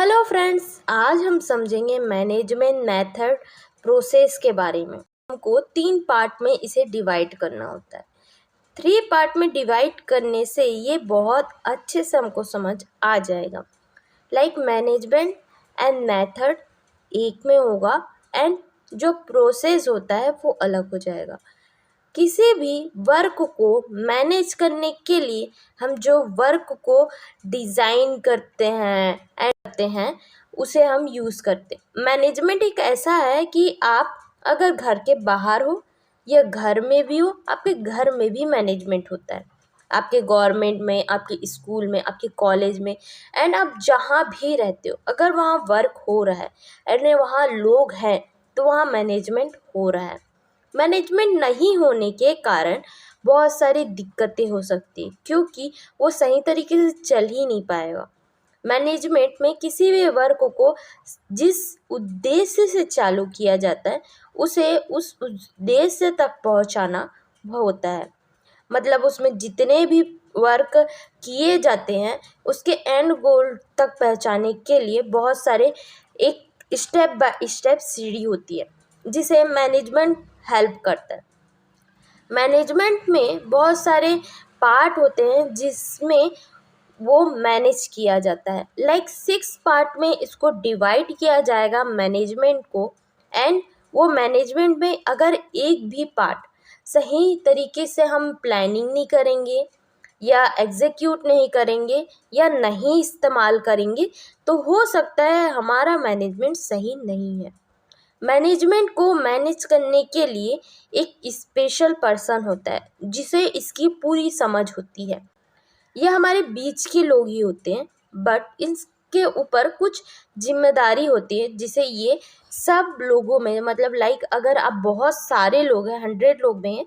Hello friends, आज हम समझेंगे मैनेजमेंट मेथड प्रोसेस के बारे में। हमको 3 पार्ट में इसे डिवाइड करना होता है। 3 पार्ट में डिवाइड करने से ये बहुत अच्छे से हमको समझ आ जाएगा। लाइक मैनेजमेंट एंड मेथड एक में होगा एंड जो प्रोसेस होता है वो अलग हो जाएगा। किसी भी वर्क को मैनेज करने के लिए हम जो वर्क को डिज़ाइन करते हैं एंड करते हैं उसे हम यूज़ करते हैं। मैनेजमेंट एक ऐसा है कि आप अगर घर के बाहर हो या घर में भी हो, आपके घर में भी मैनेजमेंट होता है। आपके गवर्नमेंट में, आपके स्कूल में, आपके कॉलेज में एंड आप जहाँ भी रहते हो, अगर वहाँ वर्क हो रहा है एंड वहाँ लोग हैं तो वहाँ मैनेजमेंट हो रहा है। मैनेजमेंट नहीं होने के कारण बहुत सारी दिक्कतें हो सकती हैं क्योंकि वो सही तरीके से चल ही नहीं पाएगा। मैनेजमेंट में किसी भी वर्क को जिस उद्देश्य से चालू किया जाता है उसे उस उद्देश्य तक पहुंचाना होता है। मतलब उसमें जितने भी वर्क किए जाते हैं उसके एंड गोल तक पहुंचाने के लिए बहुत सारे एक स्टेप बाय स्टेप सीढ़ी होती है जिसे मैनेजमेंट हेल्प करता है। मैनेजमेंट में बहुत सारे पार्ट होते हैं जिसमें वो मैनेज किया जाता है। लाइक 6 पार्ट में इसको डिवाइड किया जाएगा मैनेजमेंट को। एंड वो मैनेजमेंट में अगर एक भी पार्ट सही तरीके से हम प्लानिंग नहीं करेंगे या एग्जीक्यूट नहीं करेंगे या नहीं इस्तेमाल करेंगे तो हो सकता है हमारा मैनेजमेंट सही नहीं है। मैनेजमेंट को मैनेज करने के लिए एक स्पेशल पर्सन होता है जिसे इसकी पूरी समझ होती है। ये हमारे बीच के लोग ही होते हैं बट इनके ऊपर कुछ जिम्मेदारी होती है जिसे ये सब लोगों में, मतलब लाइक अगर आप बहुत सारे लोग हैं, 100 लोग में हैं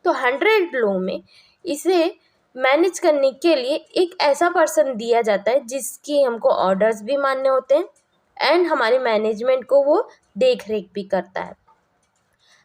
तो 100 लोग में इसे मैनेज करने के लिए एक ऐसा पर्सन दिया जाता है जिसकी हमको ऑर्डर्स भी मानने होते हैं एंड हमारे मैनेजमेंट को वो देख रेख भी करता है।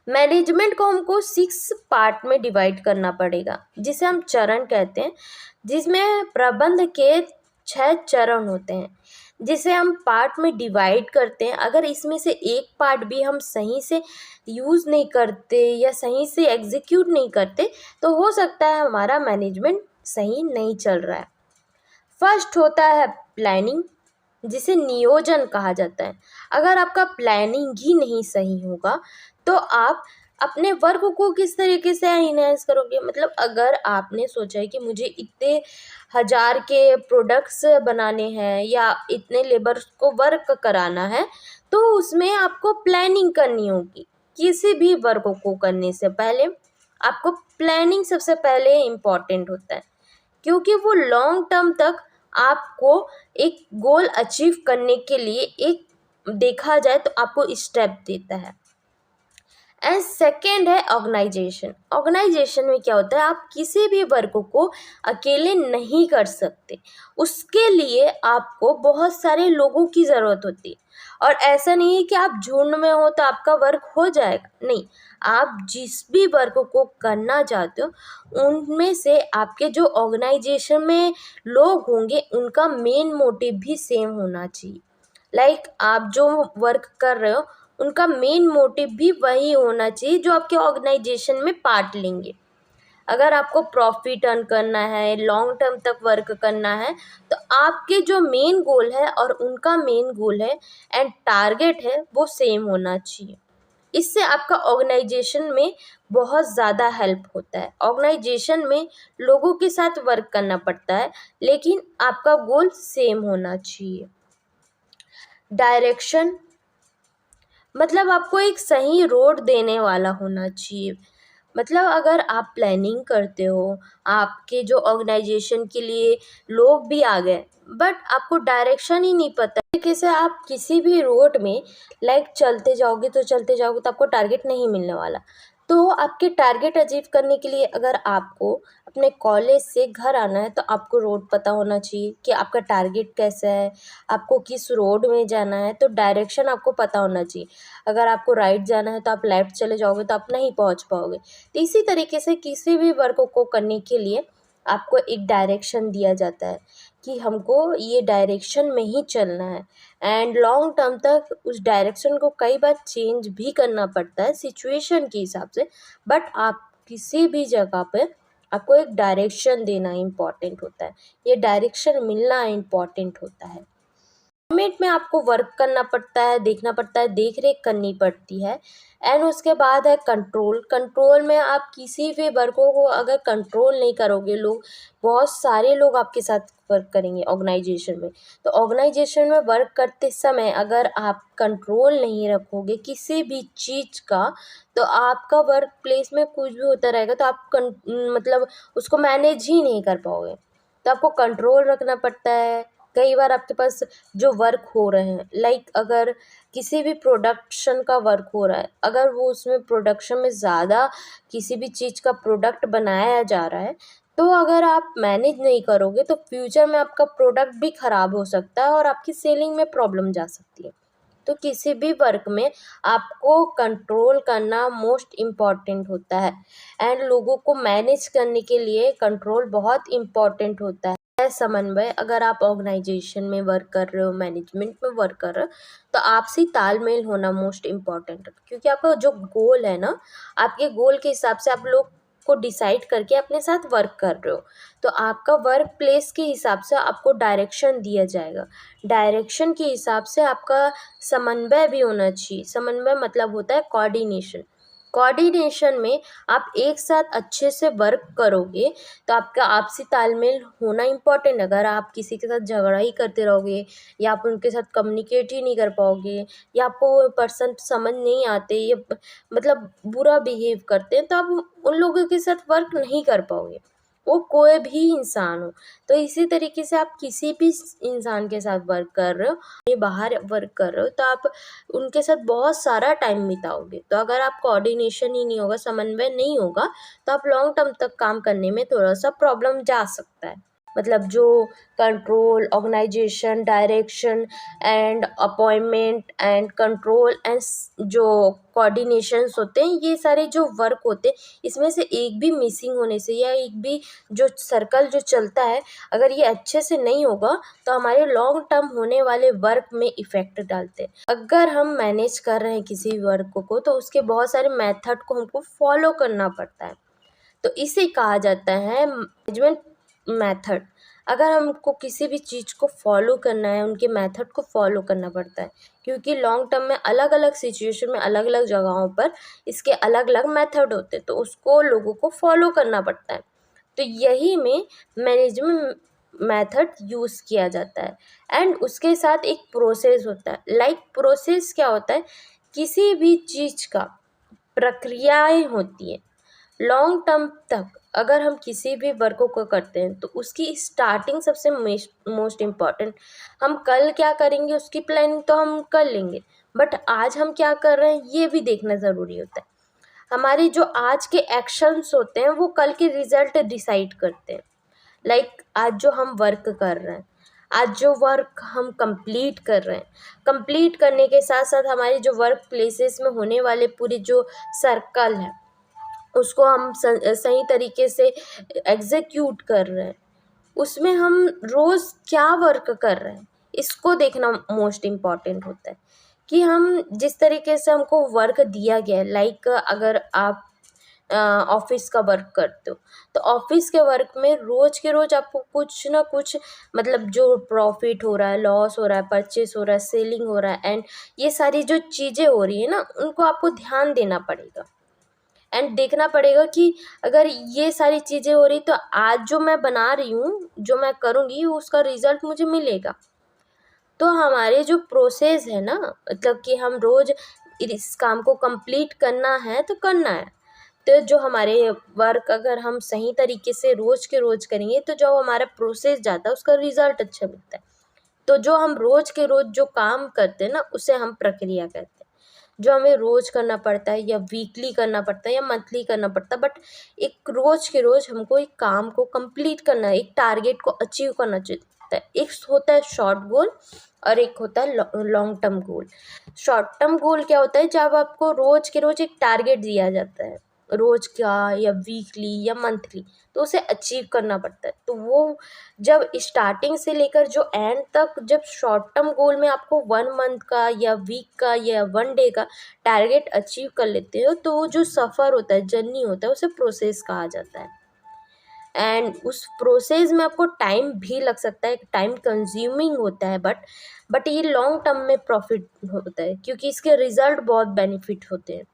मैनेजमेंट को हमको 6 पार्ट में डिवाइड करना पड़ेगा जिसे हम चरण कहते हैं, जिसमें प्रबंध के 6 चरण होते हैं जिसे हम पार्ट में डिवाइड करते हैं। अगर इसमें से एक पार्ट भी हम सही से यूज़ नहीं करते या सही से एग्जीक्यूट नहीं करते तो हो सकता है हमारा मैनेजमेंट सही नहीं चल रहा है। फर्स्ट होता है प्लानिंग, जिसे नियोजन कहा जाता है। अगर आपका प्लानिंग ही नहीं सही होगा तो आप अपने वर्क को किस तरीके से इनहेंस करोगे। मतलब अगर आपने सोचा है कि मुझे इतने 1000 के प्रोडक्ट्स बनाने हैं या इतने लेबर्स को वर्क कराना है तो उसमें आपको प्लानिंग करनी होगी। किसी भी वर्क को करने से पहले आपको प्लानिंग सबसे पहले इम्पॉर्टेंट होता है क्योंकि वो लॉन्ग टर्म तक आपको एक गोल अचीव करने के लिए एक देखा जाए तो आपको स्टेप देता है। एंड सेकेंड है ऑर्गेनाइजेशन। ऑर्गेनाइजेशन में क्या होता है, आप किसी भी वर्क को अकेले नहीं कर सकते, उसके लिए आपको बहुत सारे लोगों की ज़रूरत होती है। और ऐसा नहीं है कि आप झुंड में हो तो आपका वर्क हो जाएगा, नहीं। आप जिस भी वर्क को करना चाहते हो उनमें से आपके जो ऑर्गेनाइजेशन में लोग होंगे उनका मेन मोटिव भी सेम होना चाहिए। लाइक आप जो वर्क कर रहे हो उनका मेन मोटिव भी वही होना चाहिए जो आपके ऑर्गेनाइजेशन में पार्ट लेंगे। अगर आपको प्रॉफिट अर्न करना है, लॉन्ग टर्म तक वर्क करना है तो आपके जो मेन गोल है और उनका मेन गोल है एंड टारगेट है वो सेम होना चाहिए। इससे आपका ऑर्गेनाइजेशन में बहुत ज़्यादा हेल्प होता है। ऑर्गेनाइजेशन में लोगों के साथ वर्क करना पड़ता है लेकिन आपका गोल सेम होना चाहिए। डायरेक्शन, मतलब आपको एक सही रोड देने वाला होना चाहिए। मतलब अगर आप प्लानिंग करते हो, आपके जो ऑर्गेनाइजेशन के लिए लोग भी आ गए बट आपको डायरेक्शन ही नहीं पता तरीके से आप किसी भी रोड में लाइक चलते जाओगे तो आपको टारगेट नहीं मिलने वाला। तो आपके टारगेट अचीव करने के लिए अगर आपको अपने कॉलेज से घर आना है तो आपको रोड पता होना चाहिए कि आपका टारगेट कैसा है, आपको किस रोड में जाना है, तो डायरेक्शन आपको पता होना चाहिए। अगर आपको राइट जाना है तो आप लेफ़्ट चले जाओगे तो आप नहीं पहुंच पाओगे। तो इसी तरीके से किसी भी वर्क को करने के लिए आपको एक डायरेक्शन दिया जाता है कि हमको ये डायरेक्शन में ही चलना है एंड लॉन्ग टर्म तक उस डायरेक्शन को कई बार चेंज भी करना पड़ता है सिचुएशन के हिसाब से, बट आप किसी भी जगह पे आपको एक डायरेक्शन देना इम्पॉर्टेंट होता है, ये डायरेक्शन मिलना इम्पॉर्टेंट होता है। गवर्नमेंट में आपको वर्क करना पड़ता है, देखना पड़ता है, देख रेख करनी पड़ती है एंड उसके बाद है कंट्रोल। कंट्रोल में आप किसी भी वर्कों को अगर कंट्रोल नहीं करोगे, लोग बहुत सारे लोग आपके साथ वर्क करेंगे ऑर्गेनाइजेशन में, तो ऑर्गेनाइजेशन में वर्क करते समय अगर आप कंट्रोल नहीं रखोगे किसी भी चीज़ का, तो आपका वर्क प्लेस में कुछ भी होता रहेगा तो आप मतलब उसको मैनेज ही नहीं कर पाओगे। तो आपको कंट्रोल रखना पड़ता है। कई बार आपके पास जो वर्क हो रहे हैं, लाइक अगर किसी भी प्रोडक्शन का वर्क हो रहा है, अगर वो उसमें प्रोडक्शन में ज़्यादा किसी भी चीज़ का प्रोडक्ट बनाया जा रहा है, तो अगर आप मैनेज नहीं करोगे तो फ्यूचर में आपका प्रोडक्ट भी ख़राब हो सकता है और आपकी सेलिंग में प्रॉब्लम जा सकती है। तो किसी भी वर्क में आपको कंट्रोल करना मोस्ट इम्पॉर्टेंट होता है एंड लोगों को मैनेज करने के लिए कंट्रोल बहुत इम्पॉर्टेंट होता है। समन्वय, अगर आप ऑर्गेनाइजेशन में वर्क कर रहे हो, मैनेजमेंट में वर्क कर रहे हो, तो आपसी तालमेल होना मोस्ट इम्पॉर्टेंट है, क्योंकि आपका जो गोल है ना, आपके गोल के हिसाब से आप लोग को डिसाइड करके अपने साथ वर्क कर रहे हो, तो आपका वर्क प्लेस के हिसाब से आपको डायरेक्शन दिया जाएगा। डायरेक्शन के हिसाब से आपका समन्वय भी होना चाहिए। समन्वय मतलब होता है कोऑर्डिनेशन। कोऑर्डिनेशन में आप एक साथ अच्छे से वर्क करोगे तो आपका आपसी तालमेल होना इम्पॉर्टेंट है। अगर आप किसी के साथ झगड़ा ही करते रहोगे या आप उनके साथ कम्युनिकेट ही नहीं कर पाओगे या आपको वो पर्सन समझ नहीं आते या मतलब बुरा बिहेव करते हैं, तो आप उन लोगों के साथ वर्क नहीं कर पाओगे, वो कोई भी इंसान हो। तो इसी तरीके से आप किसी भी इंसान के साथ वर्क कर रहे हो, ये बाहर वर्क कर रहे हो, तो आप उनके साथ बहुत सारा टाइम बिताओगे। तो अगर आप कोऑर्डिनेशन ही नहीं होगा, समन्वय नहीं होगा, तो आप लॉन्ग टर्म तक काम करने में थोड़ा सा प्रॉब्लम जा सकता है। मतलब जो control, organisation, direction and appointment and control and जो कोऑर्डिनेशंस होते हैं, ये सारे जो वर्क होते हैं, इसमें से एक भी मिसिंग होने से या एक भी जो सर्कल जो चलता है, अगर ये अच्छे से नहीं होगा तो हमारे लॉन्ग टर्म होने वाले वर्क में इफ़ेक्ट डालते हैं। अगर हम मैनेज कर रहे हैं किसी वर्क को तो उसके बहुत सारे मेथड को हमको फॉलो करना पड़ता है, तो इसे कहा जाता है मैनेजमेंट मेथड। अगर हमको किसी भी चीज़ को फॉलो करना है, उनके मेथड को फॉलो करना पड़ता है, क्योंकि लॉन्ग टर्म में अलग अलग सिचुएशन में अलग अलग जगहों पर इसके अलग अलग मेथड होते हैं, तो उसको लोगों को फॉलो करना पड़ता है। तो यही में मैनेजमेंट मेथड यूज़ किया जाता है एंड उसके साथ एक प्रोसेस होता है। लाइक प्रोसेस क्या होता है, किसी भी चीज़ का प्रक्रियाएं होती हैं। लॉन्ग टर्म तक अगर हम किसी भी वर्क को करते हैं तो उसकी स्टार्टिंग सबसे मोस्ट इम्पॉर्टेंट। हम कल क्या करेंगे उसकी प्लानिंग तो हम कर लेंगे, बट आज हम क्या कर रहे हैं ये भी देखना ज़रूरी होता है। हमारे जो आज के एक्शंस होते हैं वो कल के रिजल्ट डिसाइड करते हैं। लाइक आज जो हम वर्क कर रहे हैं, आज जो वर्क हम कंप्लीट कर रहे हैं, कंप्लीट करने के साथ साथ हमारे जो वर्क प्लेसेस में होने वाले पूरे जो सर्कल है उसको हम सही तरीके से एग्जीक्यूट कर रहे हैं, उसमें हम रोज़ क्या वर्क कर रहे हैं इसको देखना मोस्ट इम्पॉर्टेंट होता है। कि हम जिस तरीके से हमको वर्क दिया गया है, लाइक अगर आप ऑफिस का वर्क करते हो तो ऑफिस के वर्क में रोज़ के रोज़ आपको कुछ ना कुछ मतलब जो प्रॉफिट हो रहा है, लॉस हो रहा है, परचेस हो रहा है, सेलिंग हो रहा है एंड ये सारी जो चीज़ें हो रही है ना, उनको आपको ध्यान देना पड़ेगा एंड देखना पड़ेगा कि अगर ये सारी चीज़ें हो रही तो आज जो मैं बना रही हूँ, जो मैं करूँगी उसका रिज़ल्ट मुझे मिलेगा। तो हमारे जो प्रोसेस है ना, मतलब कि हम रोज़ इस काम को कंप्लीट करना है तो करना है। तो जो हमारे वर्क अगर हम सही तरीके से रोज़ के रोज़ करेंगे तो जो हमारा प्रोसेस जाता है उसका रिज़ल्ट अच्छा मिलता है। तो जो हम रोज़ के रोज़ जो काम करते हैं ना उसे हम प्रक्रिया कहते हैं। जो हमें रोज़ करना पड़ता है या वीकली करना पड़ता है या मंथली करना पड़ता है, बट एक रोज़ के रोज़ हमको एक काम को कंप्लीट करना है, एक टारगेट को अचीव करना चाहता है। एक होता है शॉर्ट गोल और एक होता है long term goal. Short term goal क्या होता है, जब आपको रोज़ के रोज़ एक टारगेट दिया जाता है, रोज का या वीकली या मंथली, तो उसे अचीव करना पड़ता है। तो वो जब स्टार्टिंग से लेकर जो एंड तक, जब शॉर्ट टर्म गोल में आपको 1 मंथ का या वीक का या 1 डे का टारगेट अचीव कर लेते हो, तो वो जो सफ़र होता है, जर्नी होता है, उसे प्रोसेस कहा जाता है। एंड उस प्रोसेस में आपको टाइम भी लग सकता है, टाइम कंज्यूमिंग होता है, बट ये लॉन्ग टर्म में प्रॉफिट होता है, क्योंकि इसके रिजल्ट बहुत बेनिफिट होते हैं।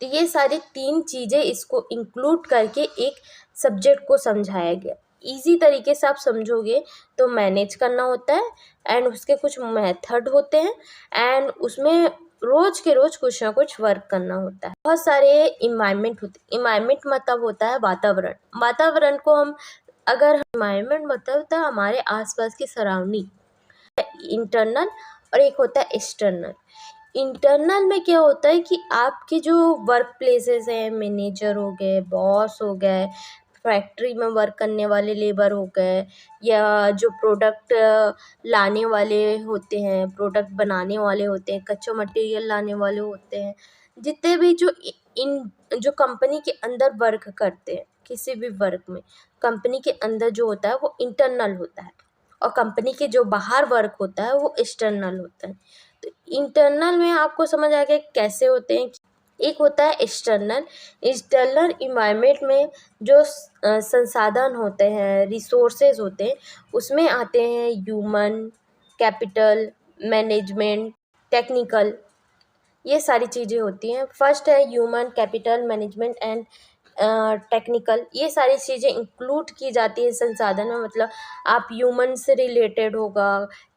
तो ये सारी 3 चीज़ें इसको इंक्लूड करके एक सब्जेक्ट को समझाया गया। ईज़ी तरीके से आप समझोगे तो मैनेज करना होता है, एंड उसके कुछ मेथड होते हैं, एंड उसमें रोज़ के रोज़ कुछ ना कुछ वर्क करना होता है। बहुत सारे इन्वायरमेंट होते हैं। इन्वायरमेंट मतलब होता है वातावरण। वातावरण को हम अगर इन्वायरमेंट मतलब होता है हमारे आसपास की सराउंडिंग, इंटरनल, और एक होता है एक्सटर्नल। इंटरनल में क्या होता है कि आपके जो वर्क प्लेसेस हैं, मैनेजर हो गए, बॉस हो गए, फैक्ट्री में वर्क करने वाले लेबर हो गए, या जो प्रोडक्ट लाने वाले होते हैं, प्रोडक्ट बनाने वाले होते हैं, कच्चा मटेरियल लाने वाले होते हैं, जितने भी जो इन जो कंपनी के अंदर वर्क करते हैं, किसी भी वर्क में कंपनी के अंदर जो होता है वो इंटरनल होता है, और कंपनी के जो बाहर वर्क होता है वो एक्सटर्नल होता है। तो इंटरनल में आपको समझ आ गया कैसे होते हैं। एक होता है एक्सटर्नल। एक्सटर्नल इन्वायरमेंट में जो संसाधन होते हैं, रिसोर्सेज होते हैं, उसमें आते हैं ह्यूमन कैपिटल, मैनेजमेंट, टेक्निकल, ये सारी चीज़ें होती हैं। फर्स्ट है human capital, management and technical. ये सारी चीज़ें इंक्लूड की जाती है संसाधन में। मतलब आप ह्यूमन से रिलेटेड होगा,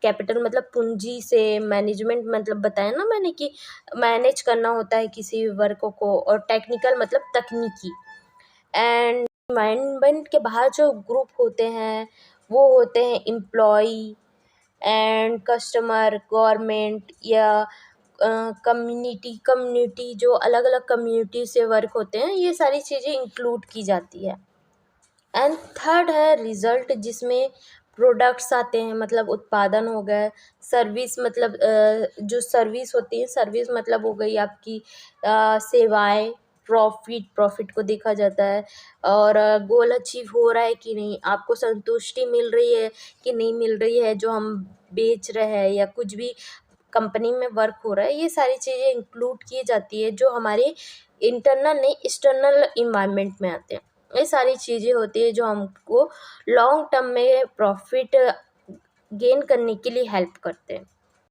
कैपिटल मतलब पूंजी से, मैनेजमेंट मतलब बताया ना मैंने कि मैनेज करना होता है किसी वर्क को, और टेक्निकल मतलब तकनीकी। एंड एनवायरनमेंट के बाहर जो ग्रुप होते हैं वो होते हैं एम्प्लॉई एंड कस्टमर, गवर्नमेंट, या कम्युनिटी जो अलग अलग कम्युनिटी से वर्क होते हैं, ये सारी चीज़ें इंक्लूड की जाती है। एंड थर्ड है रिज़ल्ट, जिसमें प्रोडक्ट्स आते हैं, मतलब उत्पादन हो गए, सर्विस मतलब जो सर्विस होती है, सर्विस मतलब हो गई आपकी सेवाएं, प्रॉफिट को देखा जाता है, और गोल अचीव हो रहा है कि नहीं, आपको संतुष्टि मिल रही है कि नहीं मिल रही है जो हम बेच रहे हैं, या कुछ भी कंपनी में वर्क हो रहा है, ये सारी चीज़ें इंक्लूड की जाती है जो हमारे इंटरनल नहीं एक्सटर्नल इन्वायरमेंट में आते हैं। ये सारी चीज़ें होती है जो हमको लॉन्ग टर्म में प्रॉफिट गेन करने के लिए हेल्प करते हैं।